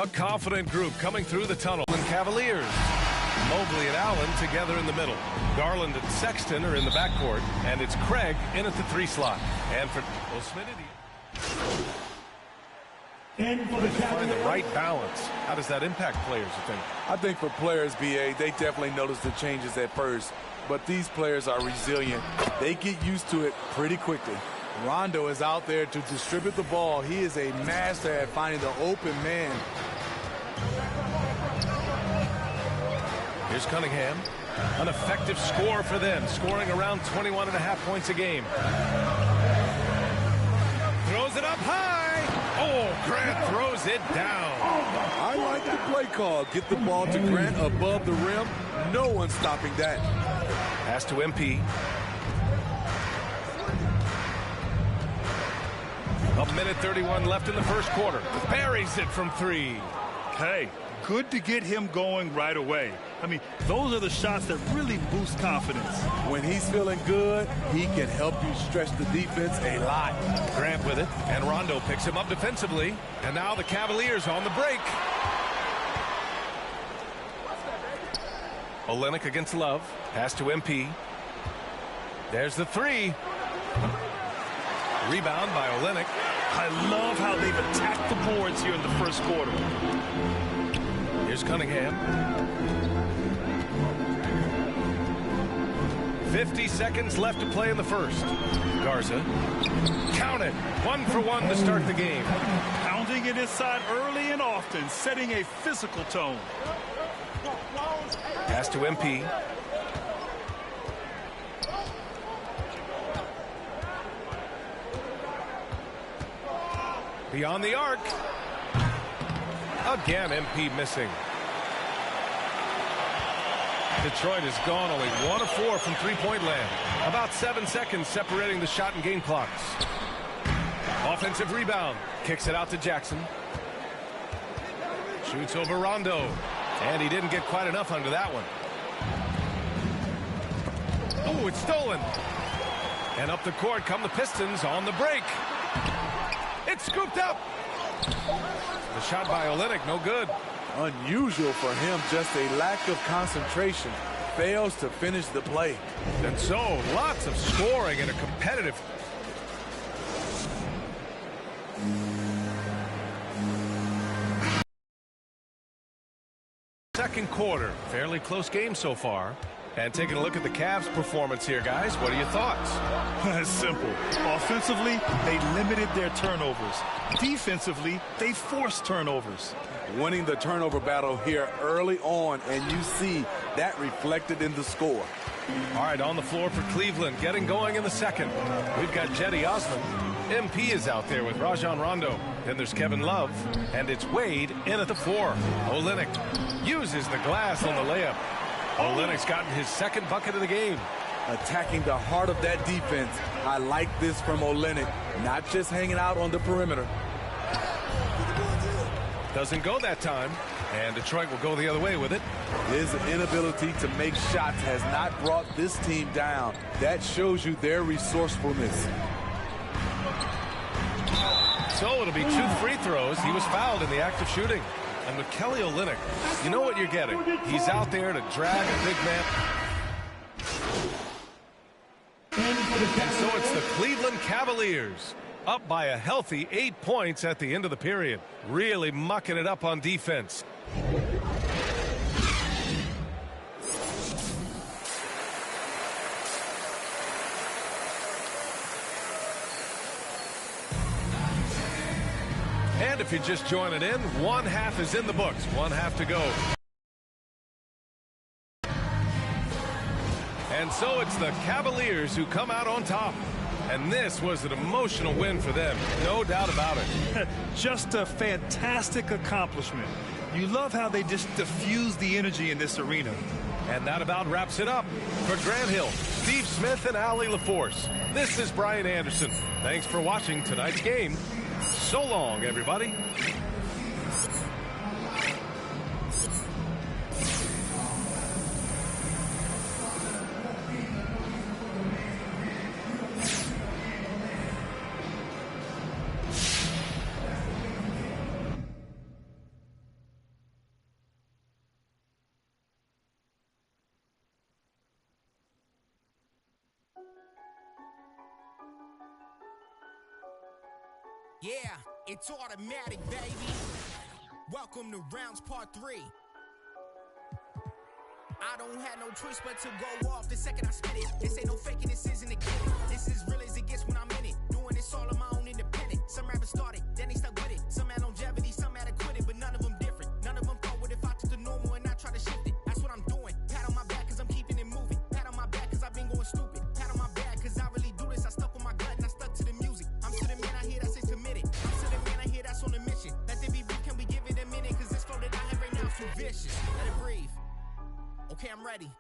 A confident group coming through the tunnel. And Cavaliers. Mobley and Allen together in the middle. Garland and Sexton are in the backcourt. And it's Craig in at the 3 slot. And for find the right balance. How does that impact players, you think? I think for players, BA, they definitely notice the changes at first. But these players are resilient. They get used to it pretty quickly. Rondo is out there to distribute the ball. He is a master at finding the open man. Here's Cunningham. An effective score for them, scoring around 21.5 points a game. Throws it up high. Oh, Grant throws it down. I like the play call. Get the ball to Grant above the rim. No one's stopping that. Pass to MP. A minute 31 left in the first quarter. Buries it from 3. Hey, good to get him going right away. I mean, those are the shots that really boost confidence. When he's feeling good, he can help you stretch the defense a lot. Grant with it, and Rondo picks him up defensively. And now the Cavaliers on the break. Olynyk against Love. Pass to MP. There's the 3. Rebound by Olynyk. I love how they've attacked the boards here in the first quarter. Here's Cunningham. 50 seconds left to play in the first. Garza. Count it. 1 for 1 to start the game. Pounding it inside early and often, setting a physical tone. Pass to MP. Beyond the arc. Again, MP missing. Detroit has gone only 1 of 4 from three-point land. About 7 seconds separating the shot and game clocks. Offensive rebound. Kicks it out to Jackson. Shoots over Rondo. And he didn't get quite enough under that one. Oh, it's stolen. And up the court come the Pistons on the break. It's scooped up. The shot by Olynyk, no good. Unusual for him, just a lack of concentration. Fails to finish the play. And so, lots of scoring in a competitive. Second quarter. Fairly close game so far. And taking a look at the Cavs' performance here, guys. What are your thoughts? It's simple. Offensively, they limited their turnovers. Defensively, they forced turnovers. Winning the turnover battle here early on, and you see that reflected in the score. All right, on the floor for Cleveland, getting going in the second. We've got Cedi Osman. MP is out there with Rajon Rondo. Then there's Kevin Love, and it's Wade in at the 4. Olynyk uses the glass on the layup. Olynyk's gotten his second bucket of the game. Attacking the heart of that defense. I like this from Olynyk, not just hanging out on the perimeter. Doesn't go that time, and Detroit will go the other way with it. His inability to make shots has not brought this team down. That shows you their resourcefulness. So it'll be 2 free throws. He was fouled in the act of shooting. And with Kelly Olynyk, you know what you're getting. He's out there to drag a big man. And so it's the Cleveland Cavaliers, up by a healthy 8 points at the end of the period. Really mucking it up on defense. And if you're just joining in, 1 half is in the books. 1 half to go. And so it's the Cavaliers who come out on top. And this was an emotional win for them. No doubt about it. Just a fantastic accomplishment. You love how they just diffuse the energy in this arena. And that about wraps it up. For Grant Hill, Steve Smith, and Allie LaForce, this is Brian Anderson. Thanks for watching tonight's game. So long, everybody. Yeah, it's automatic, baby. Welcome to rounds part 3. I don't have no choice but to go off the second I spit it. This ain't no faking, this isn't a gimmick. This is real as it gets when I'm in it. Doing this all on my own independent. Some rappers started, then they stuck with it. Some had longevity, some had to quit it, but none of them different. None of them thought what if I took the normal and I try to shift it. That's what I'm doing. Pat on my back cause I'm keeping it moving. Pat on my back cause I've been going stupid. Pat on my back cause I really do this. I stuck with my gut and I stuck to the music. I'm to the man I hear that's committed. I'm to the man I hear that's on a mission. Let there be brief, can we give it a minute? Cause this flow that I have right now is too vicious. Let it breathe. Okay, I'm ready.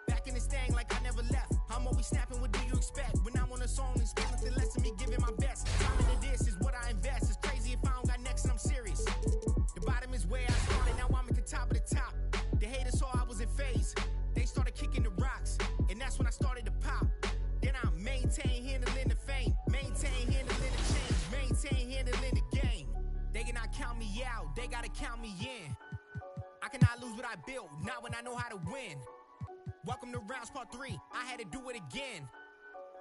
Back in this thing like I never left. I'm always snapping, what do you expect? When I'm on a song, expect nothing less than me giving my best. Time into this is what I invest. It's crazy if I don't got next and I'm serious. The bottom is where I started, now I'm at the top of the top. The haters saw I was in phase. They started kicking the rocks, and that's when I started to pop. Then I maintain handling the fame, maintain handling the change, maintain handling the game. They cannot count me out, they gotta count me in. I cannot lose what I built, not when I know how to win. Welcome to rounds part 3, I had to do it again.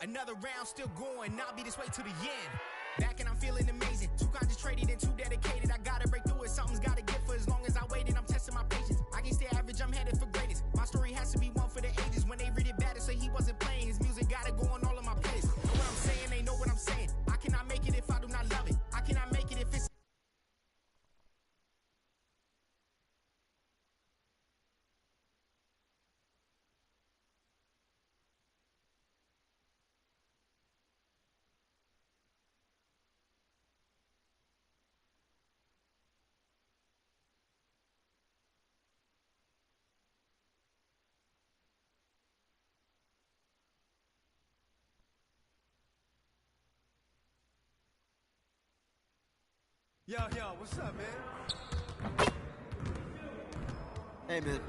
Another round still going, I'll be this way to the end. Back and I'm feeling amazing, too concentrated and too dedicated. I gotta break through it, something's gotta give for as long as I waited. I'm testing my patience, I can't stay average, I'm headed for greatness. My story has to be one for the ages. When they read it bad, so he wasn't playing. His music gotta go on all of my playlists. Know what I'm saying, they know what I'm saying. I cannot make it if I do not love it. I cannot make it if it's Yo, what's up, man? Hey, man.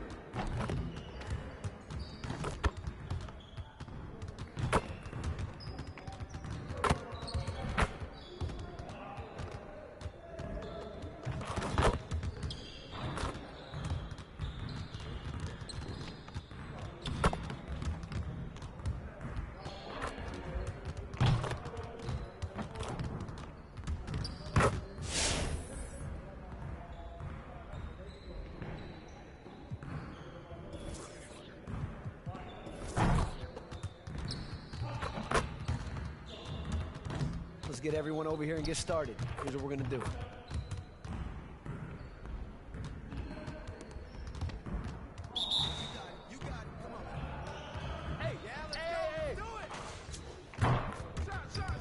Let's get everyone over here and get started. Here's what we're gonna do. You got it. Come on. Hey, yeah, let's go. Do it. Shot.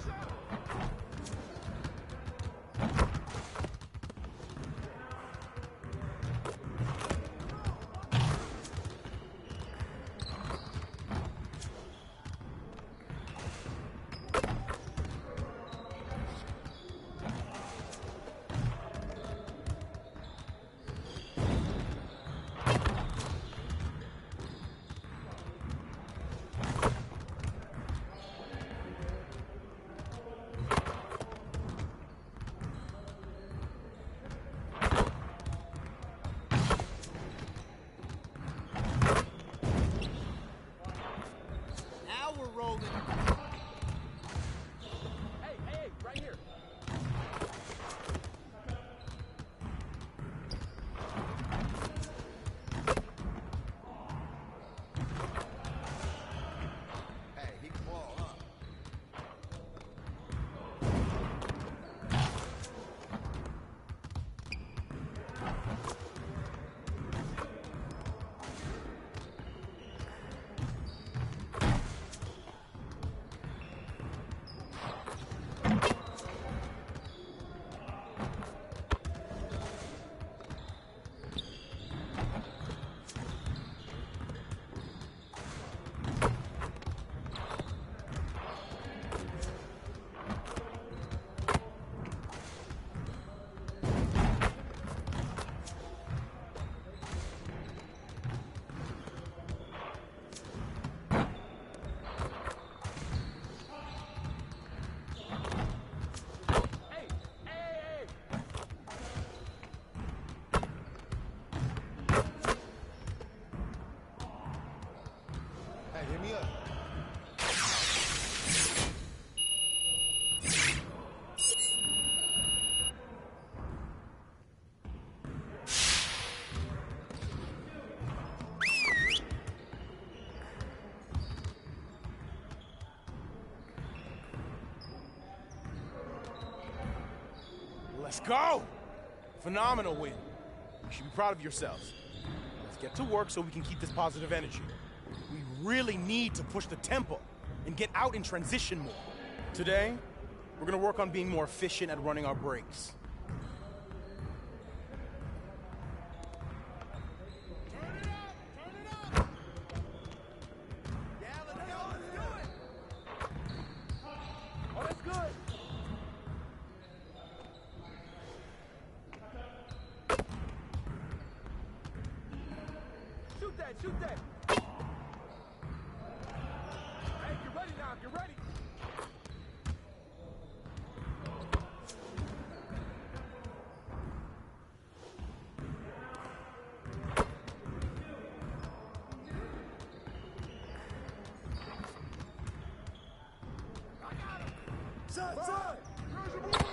Let's go! Phenomenal win. You should be proud of yourselves. Let's get to work so we can keep this positive energy. We really need to push the tempo and get out in transition more. Today, we're gonna work on being more efficient at running our breaks. Shoot that! Hey, get ready now, get ready! I got him! Side! Here's the ball!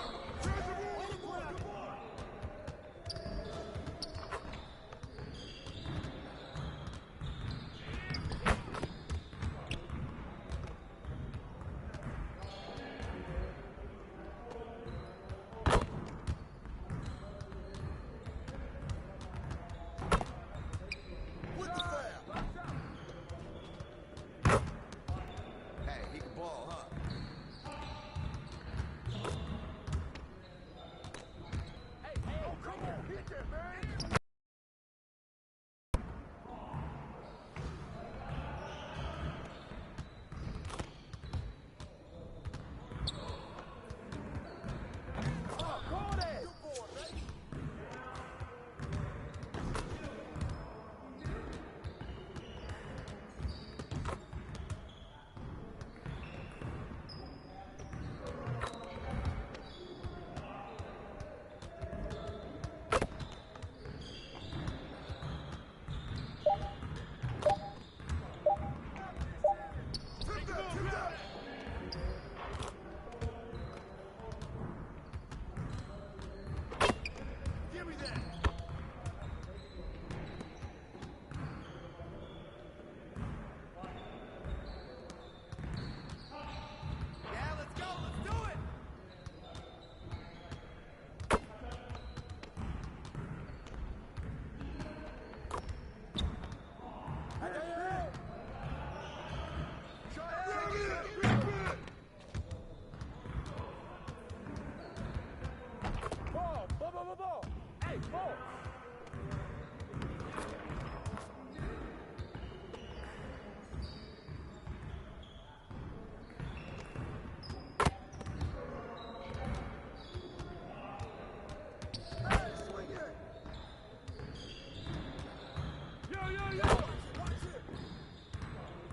Ball! Hey, ball!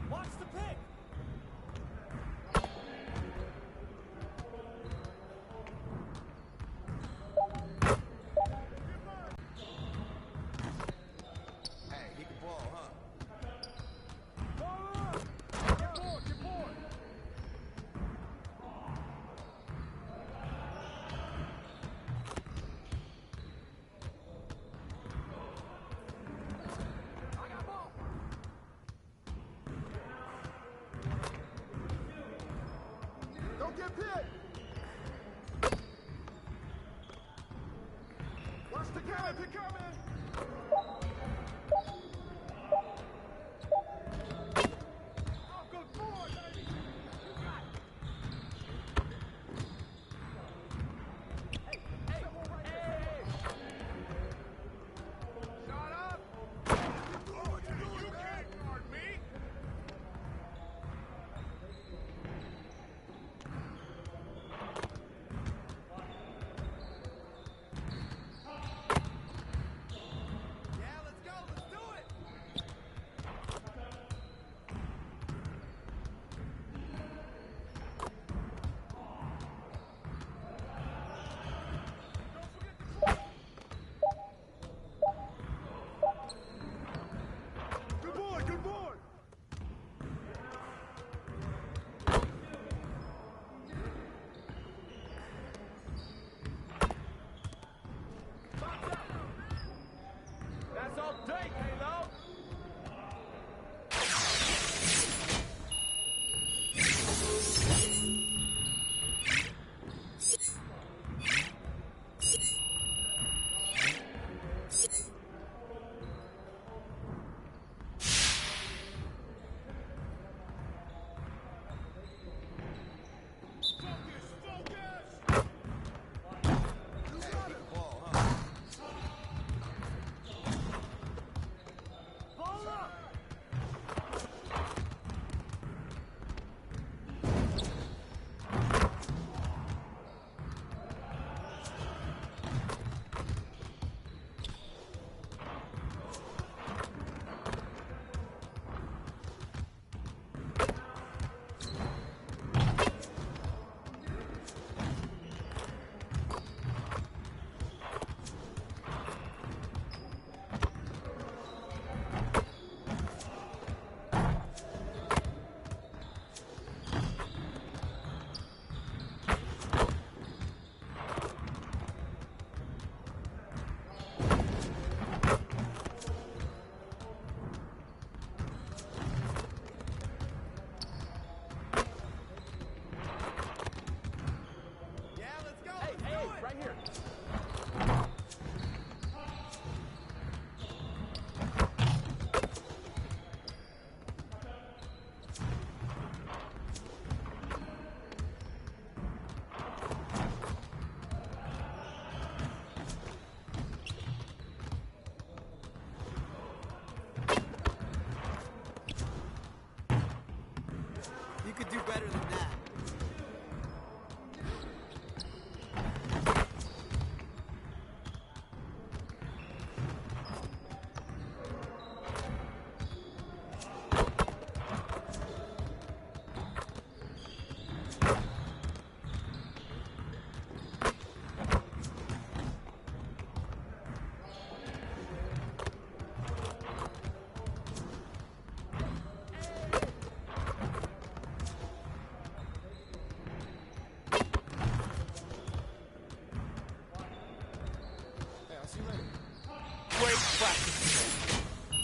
Watch the pick! Get picked! Watch the cannon, pick coming! Oh, good boy, baby! You got it! Hey! Shut up! You can't guard me! better than that. Great practice.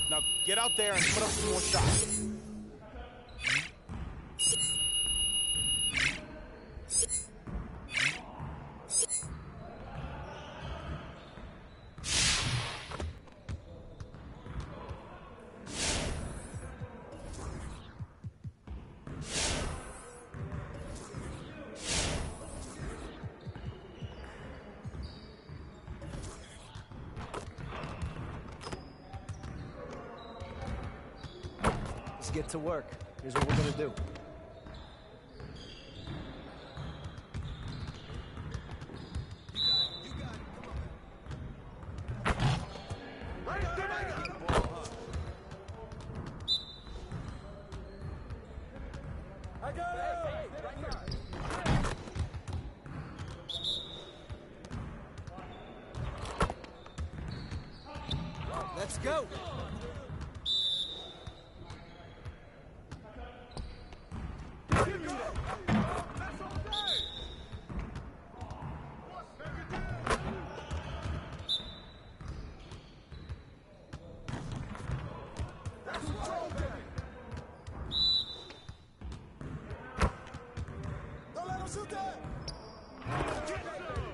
Now get out there and put up some more shots. Let's get to work. Here's what we're gonna do. Let's go.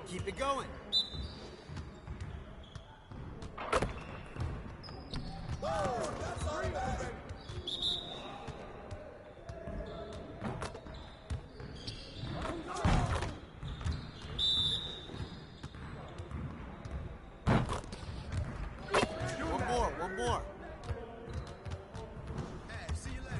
Keep it going. One more. Hey, see you later.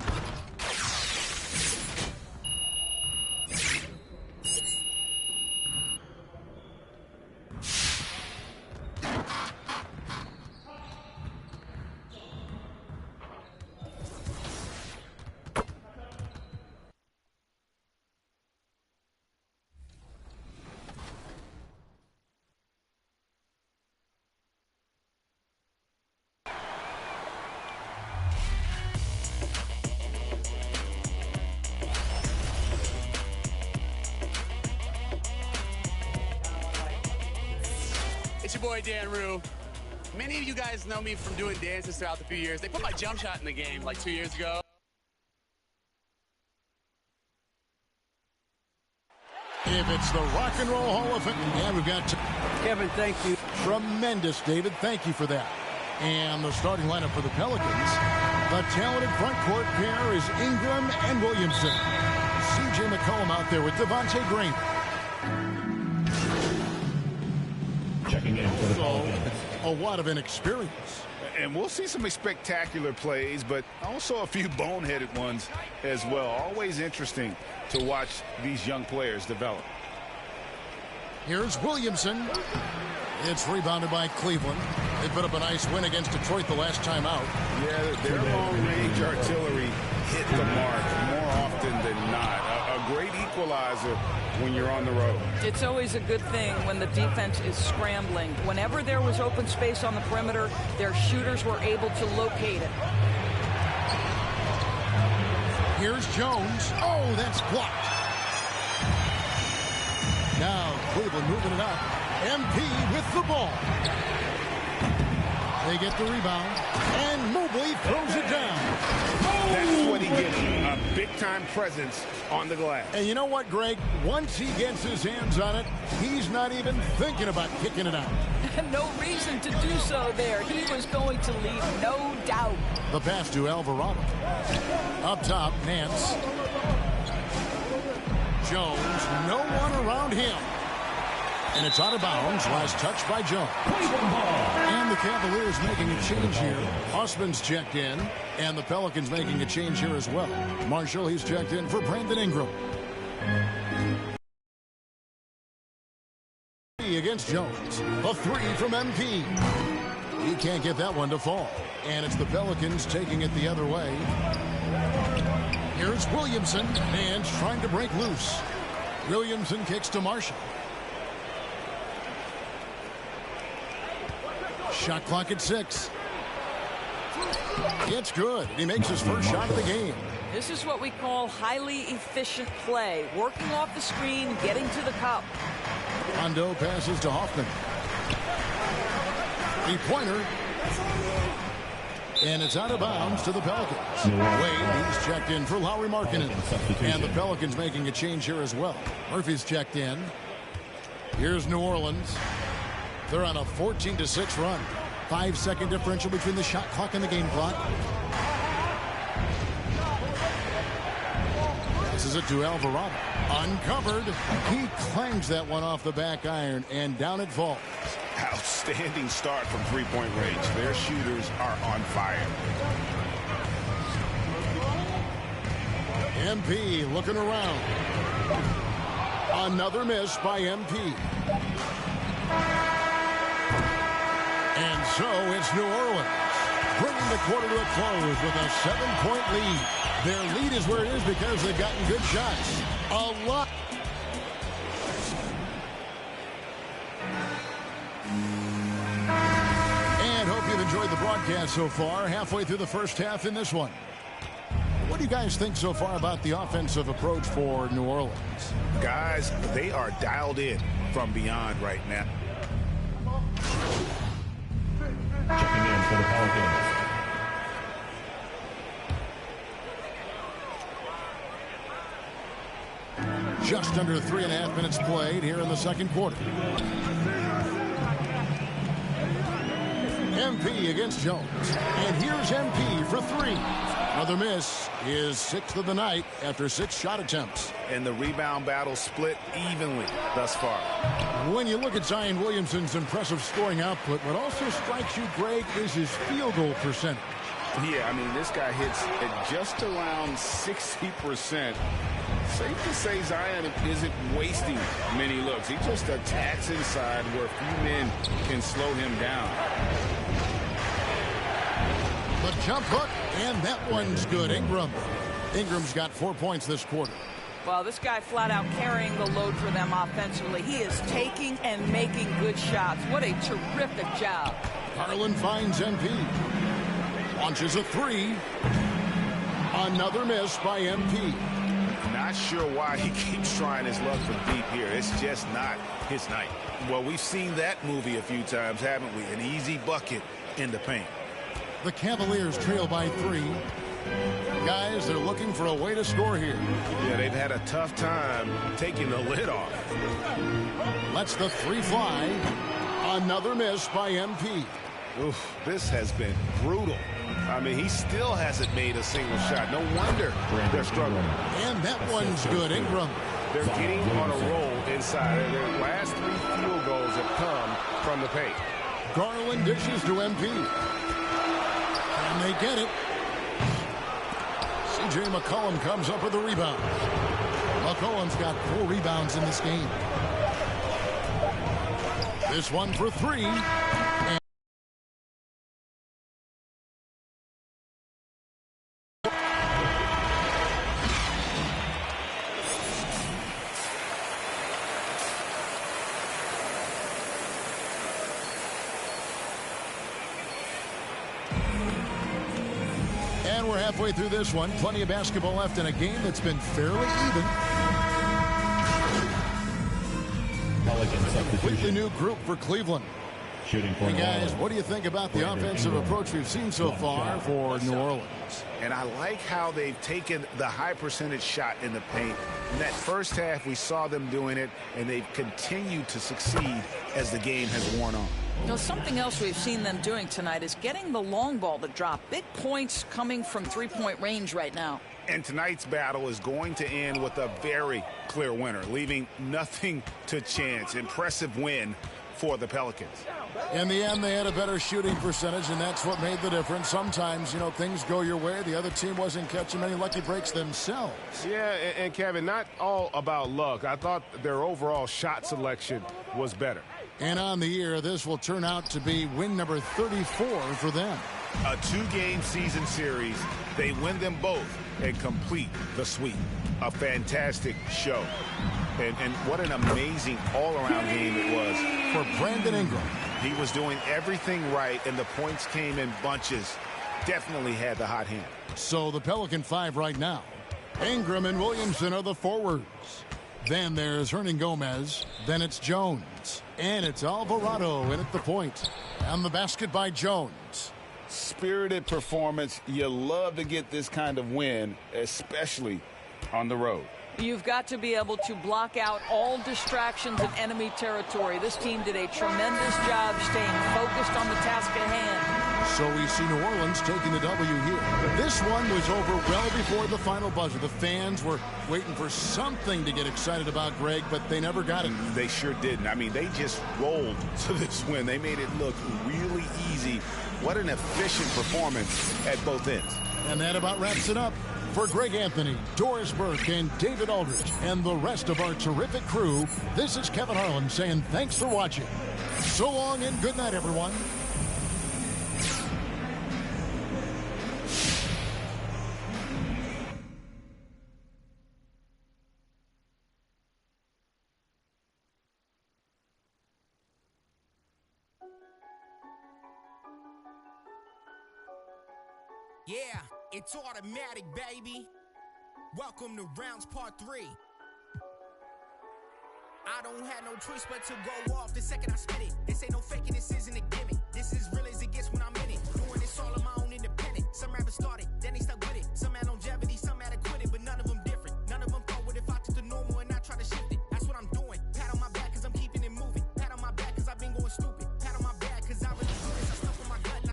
It's your boy Dan Rue. Many of you guys know me from doing dances throughout the few years. They put my jump shot in the game like 2 years ago. If it's the Rock and Roll Hall of Fame, yeah, we've got Kevin, thank you. Tremendous, David. Thank you for that. And the starting lineup for the Pelicans. The talented front court pair is Ingram and Williamson. C.J. McCollum out there with Devontae Green. Checking in for the Pelicans. A lot of inexperience. And we'll see some spectacular plays, but also a few boneheaded ones as well. Always interesting to watch these young players develop. Here's Williamson. It's rebounded by Cleveland. They put up a nice win against Detroit the last time out. Yeah, their long-range artillery hit the mark more often than not. A great equalizer when you're on the road. It's always a good thing when the defense is scrambling. Whenever there was open space on the perimeter, their shooters were able to locate it. Here's Jones. Oh, that's blocked. Now Cleveland moving it up. MP with the ball. They get the rebound, and Mobley throws it down. That's what he gets, a big-time presence on the glass. And you know what, Greg? Once he gets his hands on it, he's not even thinking about kicking it out. No reason to do so there. He was going to leave, no doubt. The pass to Alvarado. Up top, Nance. Jones, no one around him. And it's out of bounds. Last touch by Jones. And the Cavaliers making a change here. Osman's checked in. And the Pelicans making a change here as well. Marshall, he's checked in for Brandon Ingram. Against Jones. A three from MP. He can't get that one to fall. And it's the Pelicans taking it the other way. Here's Williamson. And trying to break loose. Williamson kicks to Marshall. Shot clock at 6. It's good. He makes his first shot of the game. This is what we call highly efficient play. Working off the screen, getting to the cup. Rondo passes to Hoffman. Three-pointer. And it's out of bounds to the Pelicans. Wade, he's checked in for Lauri Markkanen. And the Pelicans making a change here as well. Murphy's checked in. Here's New Orleans. They're on a 14-6 run. 5-second differential between the shot clock and the game clock. Passes it to Alvarado. Uncovered. He clangs that one off the back iron, and down it falls. Outstanding start from three-point range. Their shooters are on fire. MP looking around. Another miss by MP. And so it's New Orleans bringing the quarter to a close with a 7-point lead. Their lead is where it is because they've gotten good shots. A lot. And hope you've enjoyed the broadcast so far. Halfway through the first half in this one. What do you guys think so far about the offensive approach for New Orleans? Guys, they are dialed in from beyond right now. Checking in for the Pelicans. Just under 3.5 minutes played here in the second quarter. MP against Jones. And here's MP for 3. Another miss. His 6th of the night after 6 shot attempts. And the rebound battle split evenly thus far. When you look at Zion Williamson's impressive scoring output, what also strikes you, Greg, is his field goal percentage. Yeah, I mean, this guy hits at just around 60%. Safe to say Zion isn't wasting many looks. He just attacks inside where few men can slow him down. The jump hook, and that one's good. Ingram's got 4 points this quarter. Well, this guy flat out carrying the load for them offensively. He is taking and making good shots. What a terrific job. Garland finds MP. Launches a 3. Another miss by MP. Not sure why he keeps trying his luck from deep here. It's just not his night. Well, we've seen that movie a few times, haven't we? An easy bucket in the paint. The Cavaliers trail by 3. Guys, they're looking for a way to score here. Yeah, they've had a tough time taking the lid off. Lets the 3 fly. Another miss by MP. Oof, this has been brutal. I mean, he still hasn't made a single shot. No wonder they're struggling. And that one's good. Ingram. They're getting on a roll inside. Their last 3 field goals have come from the paint. Garland dishes to MP. And they get it. C.J. McCollum comes up with the rebound. McCollum's got 4 rebounds in this game. This one for 3. And we're halfway through this one. Plenty of basketball left in a game that's been fairly even. Completely new group for Cleveland. Shooting for hey guys, what do you think about the offensive approach we've seen so far for New Orleans? And I like how they've taken the high percentage shot in the paint. In that first half, we saw them doing it, and they've continued to succeed as the game has worn on. You know, something else we've seen them doing tonight is getting the long ball to drop. Big points coming from 3-point range right now. And tonight's battle is going to end with a very clear winner, leaving nothing to chance. Impressive win for the Pelicans. In the end, they had a better shooting percentage, and that's what made the difference. Sometimes, things go your way. The other team wasn't catching many lucky breaks themselves. Yeah, and Kevin, not all about luck. I thought their overall shot selection was better. And on the year, this will turn out to be win number 34 for them. A 2-game season series. They win them both and complete the sweep. A fantastic show. And what an amazing all-around game it was for Brandon Ingram. He was doing everything right, and the points came in bunches. Definitely had the hot hand. So the Pelican 5 right now. Ingram and Williamson are the forwards. Then there's Hernangomez. Then it's Jones. And it's Alvarado in at the point. And the basket by Jones. Spirited performance. You love to get this kind of win, especially on the road. You've got to be able to block out all distractions in enemy territory. This team did a tremendous job staying focused on the task at hand. So we see New Orleans taking the W here. This one was over well before the final buzzer. The fans were waiting for something to get excited about, Greg, but they never got it. They sure didn't. I mean, they just rolled to this win. They made it look really easy. What an efficient performance at both ends. And that about wraps it up. For Greg Anthony, Doris Burke, and David Aldridge, and the rest of our terrific crew, this is Kevin Harlan saying thanks for watching. So long and good night, everyone. Yeah, it's automatic, baby. Welcome to rounds part 3. I don't have no choice but to go off the second I spit it. This ain't no faking, this isn't a gimmick. This is real as it gets when I'm in it. Doing this all on my own independent. Some rappers started, then they stuck with it. Some had longevity, some had to quit it, but none of them different. None of them thought what if I took the normal and I try to shift it. That's what I'm doing. Pat on my back cause I'm keeping it moving. Pat on my back cause I've been going stupid. Pat on my back cause I really do this. I stuff in my gut.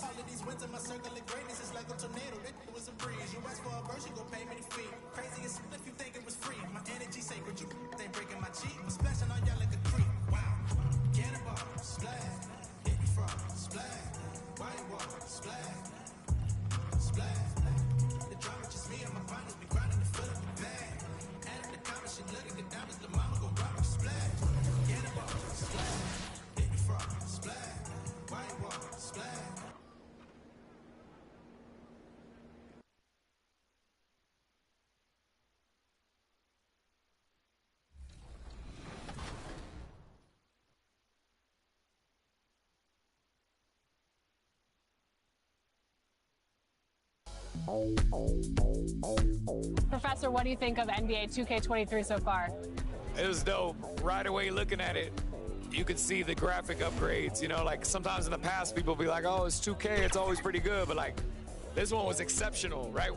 All of these wins in my circle of greatness is like a tornado. That was a breeze. Professor, what do you think of NBA 2K23 so far? It was dope. Right away looking at it, you could see the graphic upgrades. You know, like sometimes in the past people be like, oh, it's 2K, it's always pretty good. But like this one was exceptional, right?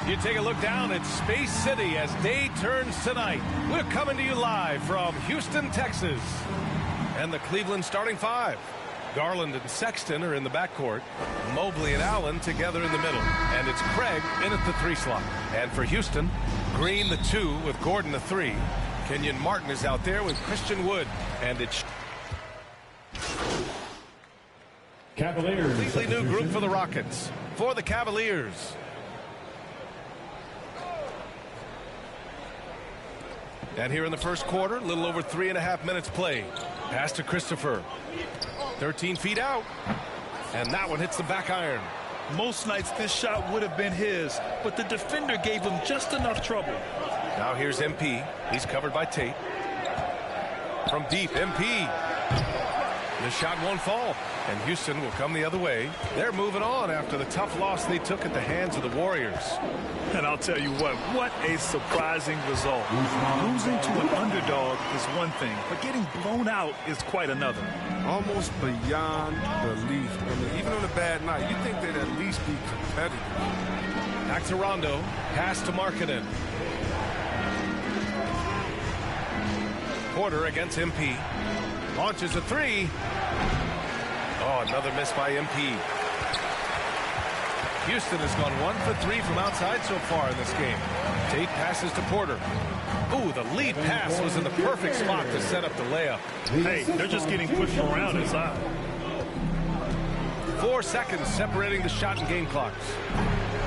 You take a look down at Space City as day turns tonight. We're coming to you live from Houston, Texas. And the Cleveland starting five. Garland and Sexton are in the backcourt. Mobley and Allen together in the middle. And it's Craig in at the 3 slot. And for Houston, Green the 2 with Gordon the 3. Kenyon Martin is out there with Christian Wood. And it's Cavaliers. Completely new group for the Rockets. For the Cavaliers. And here in the first quarter, a little over 3.5 minutes played. Pass to Christopher. 13 feet out. And that one hits the back iron. Most nights this shot would have been his, but the defender gave him just enough trouble. Now here's MP. He's covered by Tate. From deep, MP. The shot won't fall. And Houston will come the other way. They're moving on after the tough loss they took at the hands of the Warriors. And I'll tell you what a surprising result. Losing to an underdog is one thing, but getting blown out is quite another. Almost beyond belief. I mean, even on a bad night, you think they'd at least be competitive. Back to Rondo. Pass to Markkanen. Porter against MP. Launches a 3. Oh, another miss by MP. Houston has gone 1 for 3 from outside so far in this game. Tate passes to Porter. Ooh, the lead pass was in the perfect spot to set up the layup. Hey, they're just getting pushed around inside. 4 seconds separating the shot and game clocks.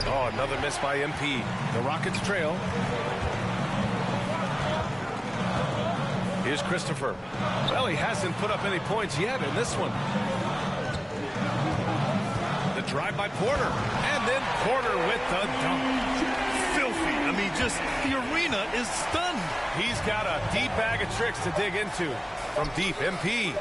Oh, another miss by MP. The Rockets trail. Here's Christopher. Well, he hasn't put up any points yet in this one. The drive by Porter. And then Porter with the dunk. Filthy. I mean, just the arena is stunned. He's got a deep bag of tricks to dig into. From deep, MP.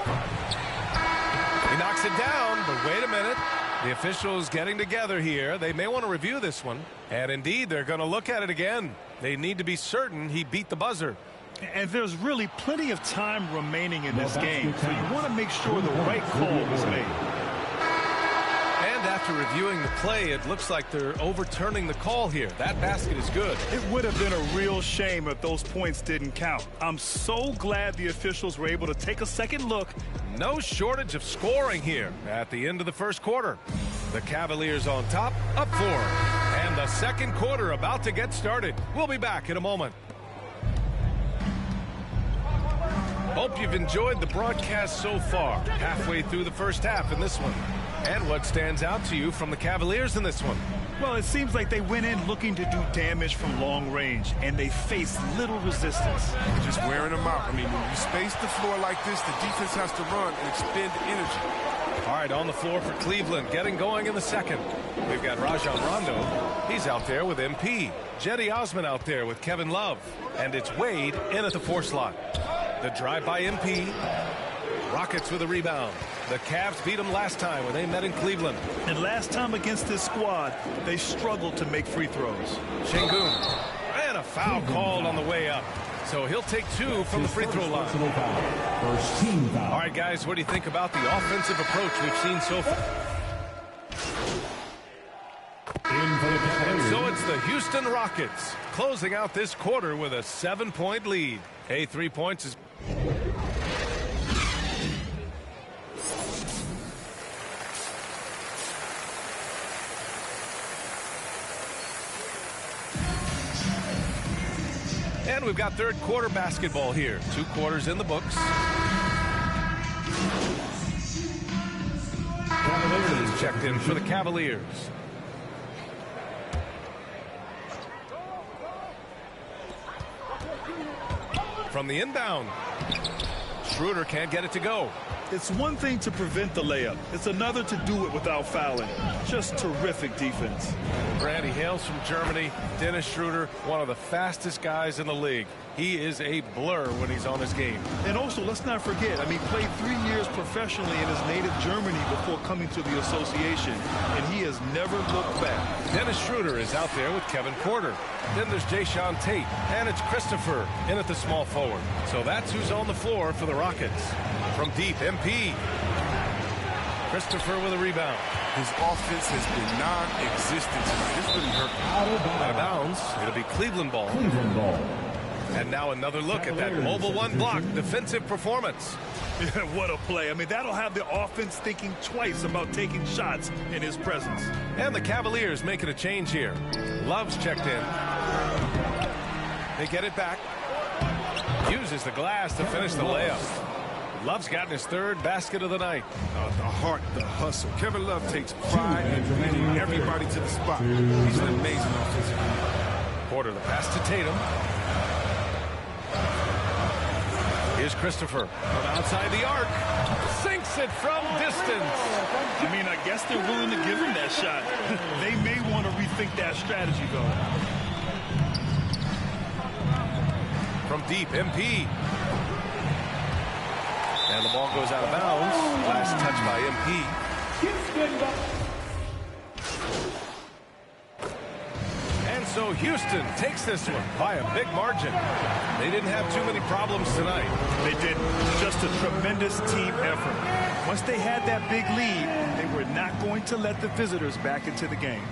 He knocks it down, but wait a minute. The officials getting together here. They may want to review this one. And indeed, they're going to look at it again. They need to be certain he beat the buzzer. And there's really plenty of time remaining in this game, so you want to make sure the right call is made. And after reviewing the play, it looks like they're overturning the call here. That basket is good. It would have been a real shame if those points didn't count. I'm so glad the officials were able to take a second look. No shortage of scoring here at the end of the first quarter. The Cavaliers on top, up 4. And the second quarter about to get started. We'll be back in a moment. Hope you've enjoyed the broadcast so far. Halfway through the first half in this one. And what stands out to you from the Cavaliers in this one? Well, it seems like they went in looking to do damage from long range, and they faced little resistance. Just wearing them out. I mean, when you space the floor like this, the defense has to run and expend energy. All right, on the floor for Cleveland, getting going in the second. We've got Rajon Rondo. He's out there with MP. Cedi Osman out there with Kevin Love. And it's Wade in at the 4 slot. The drive by MP. Rockets with a rebound. The Cavs beat them last time when they met in Cleveland. And last time against this squad, they struggled to make free throws. Sengun. And a foul called on the way up. So he'll take 2 from the free throw line. First team foul. All right, guys, what do you think about the offensive approach we've seen so far? And so it's the Houston Rockets closing out this quarter with a 7-point lead. Hey, 3 points is... And we've got third quarter basketball here. 2 quarters in the books. Cavaliers checked in for the Cavaliers. From the inbound. Schroeder can't get it to go. It's one thing to prevent the layup. It's another to do it without fouling. Just terrific defense. Brad, he hails from Germany. Dennis Schroeder, one of the fastest guys in the league. He is a blur when he's on his game. And also, let's not forget, he played 3 years professionally in his native Germany before coming to the association, and he has never looked back. Dennis Schroeder is out there with Kevin Porter. Then there's Jayshawn Tate, and it's Christopher in at the small forward. So that's who's on the floor for the Rockets. From deep, MP. Christopher with a rebound. His offense has been non-existent tonight. This really hurt. Out of bounds. It'll be Cleveland ball. And now another look at that mobile one block defensive performance. Yeah, what a play. That'll have the offense thinking twice about taking shots in his presence. And the Cavaliers making a change here. Love's checked in. They get it back. Uses the glass to finish the layup. Love's gotten his 3rd basket of the night. The heart, the hustle. Kevin Love takes pride in leading everybody to the spot. He's an amazing offensive player. Porter, the pass to Tatum. Here's Christopher from outside the arc. Sinks it from distance. I guess they're willing to give him that shot. They may want to rethink that strategy, though. From deep, MP. And the ball goes out of bounds. Last touch by MP. And so Houston takes this one by a big margin. They didn't have too many problems tonight. They did. Just a tremendous team effort. Once they had that big lead, they were not going to let the visitors back into the game.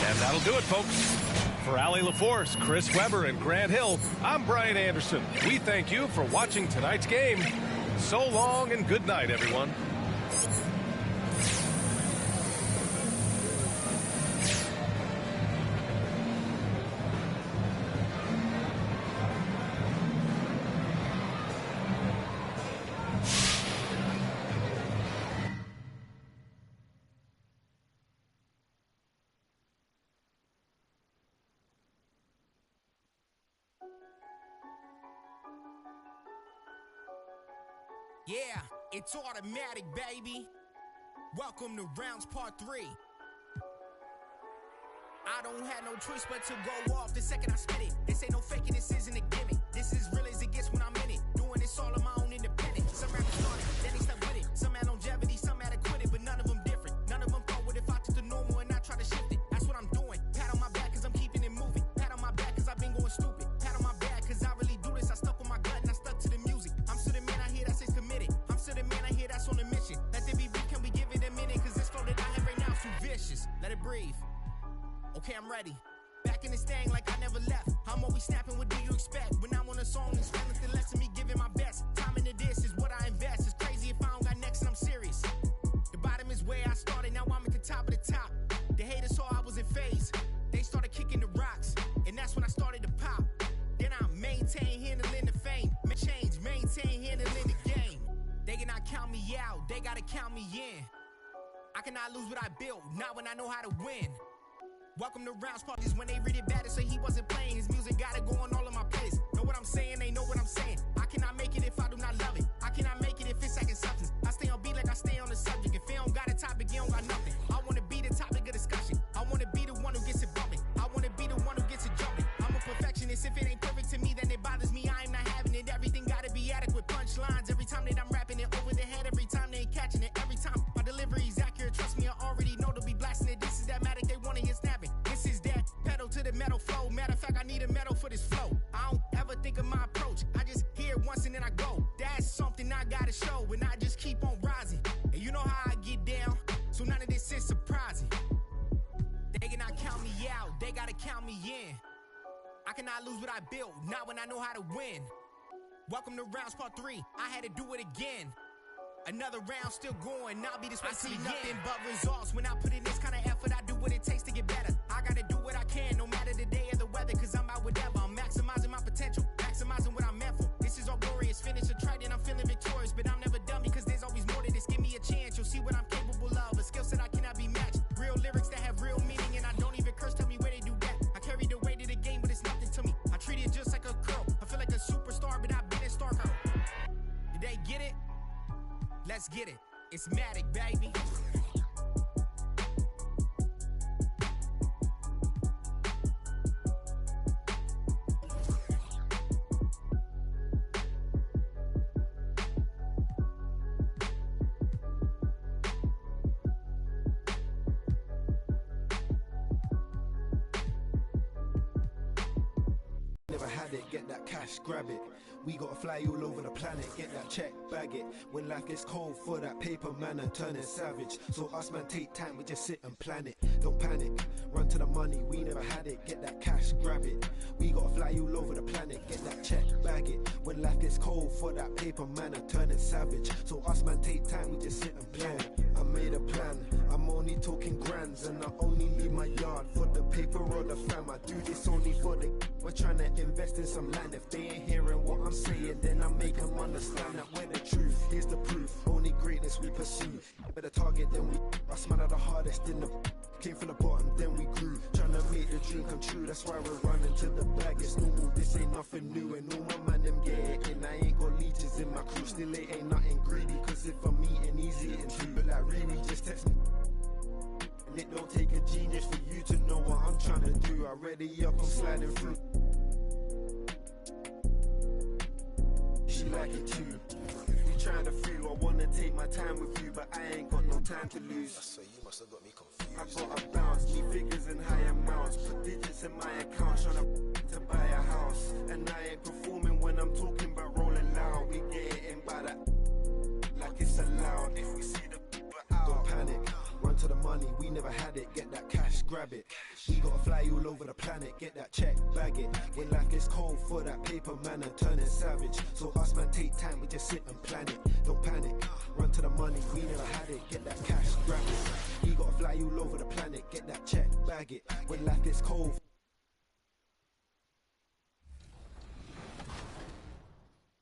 And that'll do it, folks. For Allie LaForce, Chris Webber, and Grant Hill, I'm Brian Anderson. We thank you for watching tonight's game. So long and good night, everyone. Yeah, it's automatic, baby. Welcome to rounds part 3. I don't have no choice but to go off the second I spit it. This ain't no faking, this isn't a gimmick. This is real as it gets when I'm in it. Doing this all on my own independent. Some rappers started, then they stuck with it. Some had longevity, some had to quit it, but none of them different. None of them thought what if I took the normal and I try to shift it. That's what I'm doing. Pat on my back cause I'm keeping it moving. Pat on my back cause I've been going stupid. Pat on my back cause I really do this. I stuck with my gut and I stuck to the music. I'm still the man I hear that says committed. I'm still the man I hear that's on a mission. Let there be beat, can we give it a minute? Cause this flow that I have right now is too vicious. Let it breathe. Okay, I'm ready. Back in this thing like I never left. I'm always snapping, what do you expect? When I'm on a song, it's feeling the less of me giving my best. Time into this is what I invest. It's crazy if I don't got next and I'm serious. The bottom is where I started, now I'm at the top of the top. The haters saw I was in phase. They started kicking the rocks, and that's when I started to pop. Then I maintain handling the fame. Change, maintain handling the game. They cannot count me out, they gotta count me in. I cannot lose what I built, not when I know how to win. Welcome to rounds parties when they read it better, so he wasn't playing. His music got it going all in my place. Know what I'm saying? They know what I'm saying. I cannot make it if I do not love it. I cannot make it if it's second substance. I stay on beat like I stay on the subject. If it don't got a topic, it don't got nothing. I wanna be the topic of discussion. I wanna be the one who gets it bumping. I wanna be the one who gets it jumping. I'm a perfectionist. If it ain't perfect to me, then it bothers me. I am not having it. Everything gotta be adequate. Punchlines every time that I'm rapping it over the head. Every time they ain't catching it. Every time my delivery's accurate. Trust me, I already know they'll be blasting it. This is that matic. They wanna hear snapping. This is that pedal to the metal flow. Matter of fact, I need a medal for this flow. I don't ever think of my approach. I just hear it once and then I go. That's something I gotta show. And I just keep on rising. And you know how I get down. So none of this is surprising. They cannot count me out. They gotta count me in. I cannot lose what I built. Not when I know how to win. Welcome to rounds part 3. I had to do it again. Another round still going. I'll be this way. I see nothing but results. When I put in this kind of effort, I do what it takes to get better. I gotta do what I can, no matter the day or the weather, cause I'm out whatever. I'm maximizing my potential, maximizing what I'm meant for. This is all glorious. Finish a try, then I'm feeling victorious. But I'm never done because there's always more to this. Give me a chance, you'll see what I'm capable of. A skill set I cannot be matched. Real lyrics that have real meaning, and I don't even curse. Tell me where they do that. I carry the weight of the game, but it's nothing to me. I treat it just like a girl. I feel like a superstar, but I've been in Stargirl. Did they get it? Let's get it. It's Matic, baby. Never had it, get that cash, grab it. We gotta fly all over the planet, get that check, bag it. When life gets cold for that paper man and turning savage. So us man take time, we just sit and plan it. Don't panic, run to the money, we never had it, get that cash, grab it. We gotta fly all over the planet, get that check, bag it. When life gets cold for that paper man and turning savage. So us man take time, we just sit and plan it. I made a plan, I'm only talking grands, and I only leave my yard for the paper or the fam. I do this only for the. We're trying to invest in some land. If they ain't hearing what I'm saying, then I make them understand that we're the truth. Here's the proof, only greatness we pursue. We're the target, then we. Us man are the hardest in the. Came from the bottom, then we grew. Trying to make the dream come true, that's why we're running to the bag. It's normal, this ain't nothing new. And all my man, them get it in. I ain't got leeches in my crew, still it ain't nothing greedy. Cause if I'm eating easy and too, but like really, just text me. And it don't take a genius for you to know what I'm trying to do. I ready up, I'm sliding through. She like it too. We trying to feel, I wanna take my time with you, but I ain't got no time to lose. So you must have got me confused. I gotta bounce, need figures in high amounts, put digits in my account, trying to buy a house. And I ain't performing when I'm talking about rolling loud. We get it in by that, like it's allowed. If we see the people out, don't panic. Run to the money, we never had it, get that cash, grab it. We gotta fly all over the planet, get that check, bag it. When life gets cold for that paper man and turning savage. So us man take time, we just sit and plan it. Don't panic, run to the money, we never had it, get that cash, grab it. We gotta fly all over the planet, get that check, bag it. When life gets cold.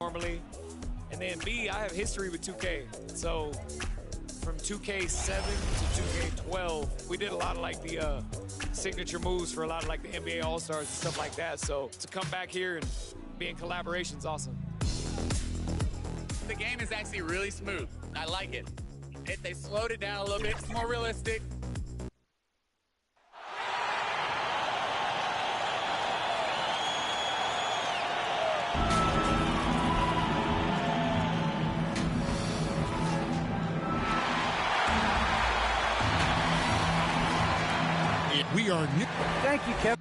Normally, and then B, I have history with 2K, so from 2K7 to 2K12, we did a lot of like the signature moves for a lot of like the NBA All-Stars and stuff like that. So to come back here and be in collaboration is awesome. The game is actually really smooth. I like it. They slowed it down a little bit. It's more realistic. We are new. Thank you, Kevin.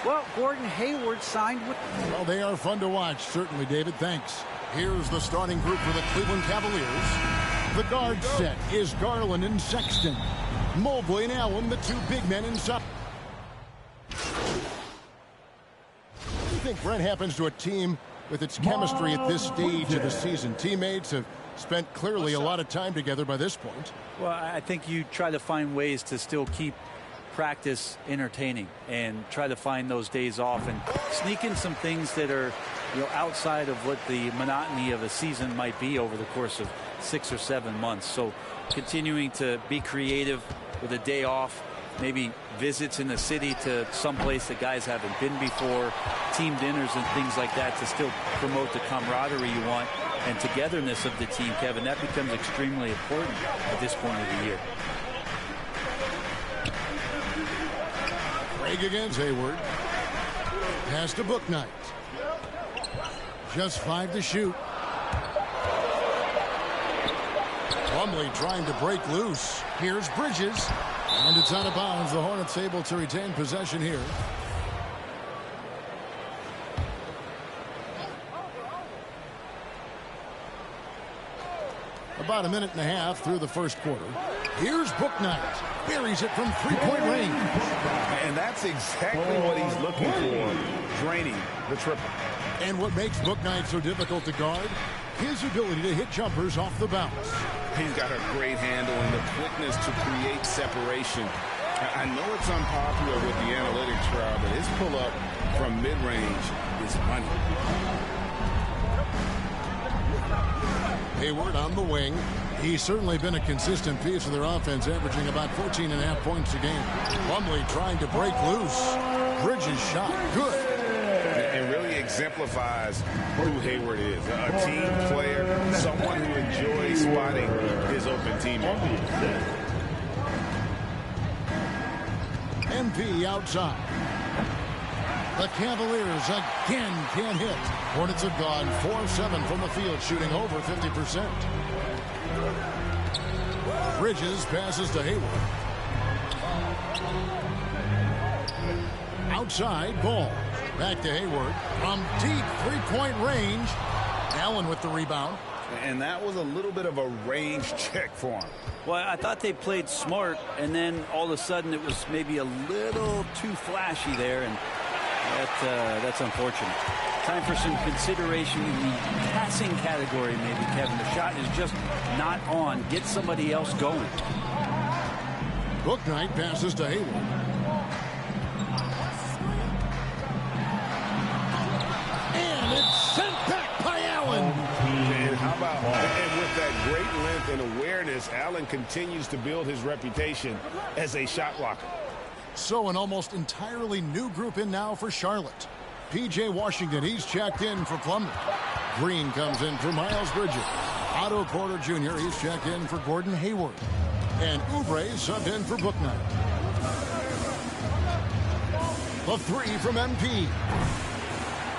Well, Gordon Hayward signed with... Well, they are fun to watch, certainly, David. Thanks. Here's the starting group for the Cleveland Cavaliers. The guard set is Garland and Sexton. Mobley and Allen, the two big men inside. What do you think, Brett, happens to a team with its chemistry at this stage of the season? Teammates have spent clearly a lot of time together by this point. Well, I think you try to find ways to still keep practice entertaining and try to find those days off and sneak in some things that are, you know, outside of what the monotony of a season might be over the course of 6 or 7 months. So continuing to be creative with a day off, maybe visits in the city to some place that guys haven't been before, team dinners and things like that to still promote the camaraderie you want and togetherness of the team, Kevin. That becomes extremely important at this point of the year. Craig against Hayward. Pass to Bouknight. Just 5 to shoot. Plumlee trying to break loose. Here's Bridges. And it's out of bounds. The Hornets able to retain possession here. About a minute and a half through the first quarter. Here's Bouknight. Buries it from three-point range. And that's exactly what he's looking for, draining the triple. And what makes Bouknight so difficult to guard? His ability to hit jumpers off the bounce. He's got a great handle and the quickness to create separation. I know it's unpopular with the analytics crowd, but his pull-up from mid-range is money. Hayward on the wing. He's certainly been a consistent piece of their offense, averaging about 14.5 points a game. Plumlee trying to break loose. Bridges shot. Good. It really exemplifies who Hayward is. A team player, someone who enjoys spotting his open teammate. MP outside. The Cavaliers again can't hit. Hornets have gone 4-7 from the field, shooting over 50%. Bridges passes to Hayward. Outside, ball. Back to Hayward. From deep three-point range. Allen with the rebound. And that was a little bit of a range check for him. Well, I thought they played smart, and then all of a sudden it was maybe a little too flashy there, and that's unfortunate. Time for some consideration in the passing category, maybe, Kevin. The shot is just not on. Get somebody else going. Bouknight passes to Hayward. And it's sent back by Allen. And how about, and with that great length and awareness, Allen continues to build his reputation as a shot blocker. So an almost entirely new group in now for Charlotte. P.J. Washington, he's checked in for Plumlee. Green comes in for Miles Bridges. Otto Porter Jr., he's checked in for Gordon Hayward. And Oubre subbed in for Bouknight. The three from MP.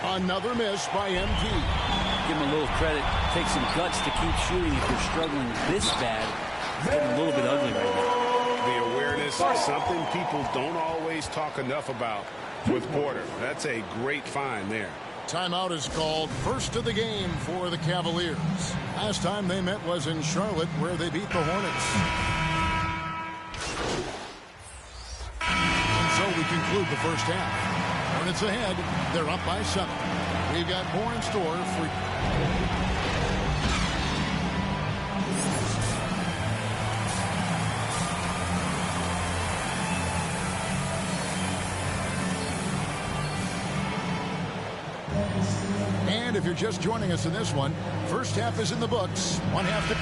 Another miss by MP. Give him a little credit. Take some guts to keep shooting if you're struggling this bad. It's getting a little bit ugly right now. The awareness is something people don't always talk enough about with Porter. That's a great find there. Timeout is called. First of the game for the Cavaliers. Last time they met was in Charlotte, where they beat the Hornets. And so we conclude the first half. Hornets ahead. They're up by 7. We've got more in store for... And if you're just joining us in this one, first half is in the books. One half to...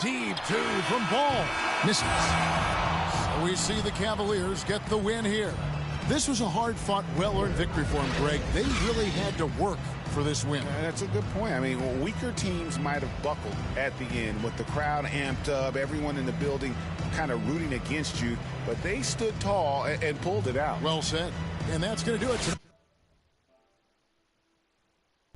Deep two from Ball. Misses. So we see the Cavaliers get the win here. This was a hard-fought, well-earned victory for them, Greg. They really had to work for this win. That's a good point. I mean, weaker teams might have buckled at the end with the crowd amped up, everyone in the building kind of rooting against you, but they stood tall and pulled it out. Well said. And that's going to do it.